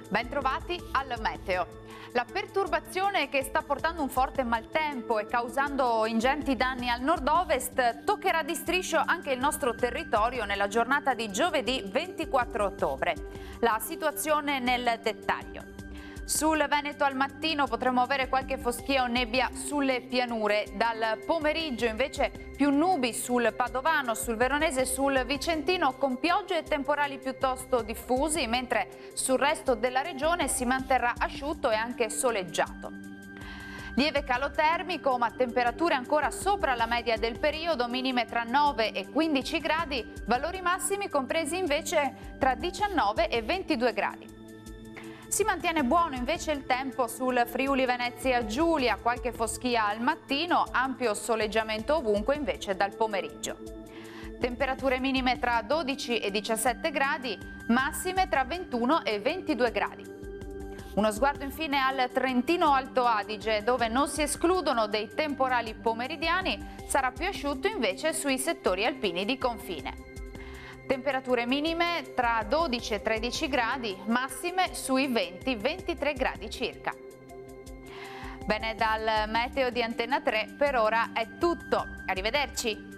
Bentrovati al meteo. La perturbazione che sta portando un forte maltempo e causando ingenti danni al nord-ovest toccherà di striscio anche il nostro territorio nella giornata di giovedì 24 ottobre. La situazione nel dettaglio. Sul Veneto al mattino potremo avere qualche foschia o nebbia sulle pianure. Dal pomeriggio invece più nubi sul Padovano, sul Veronese e sul Vicentino, con piogge e temporali piuttosto diffusi, mentre sul resto della regione si manterrà asciutto e anche soleggiato. Lieve calo termico, ma temperature ancora sopra la media del periodo, minime tra 9 e 15 gradi, valori massimi compresi invece tra 19 e 22 gradi. Si mantiene buono invece il tempo sul Friuli Venezia Giulia, qualche foschia al mattino, ampio soleggiamento ovunque invece dal pomeriggio. Temperature minime tra 12 e 17 gradi, massime tra 21 e 22 gradi. Uno sguardo infine al Trentino Alto Adige, dove non si escludono dei temporali pomeridiani, sarà più asciutto invece sui settori alpini di confine. Temperature minime tra 12 e 13 gradi, massime sui 20-23 gradi circa. Bene, dal meteo di Antenna 3 per ora è tutto. Arrivederci!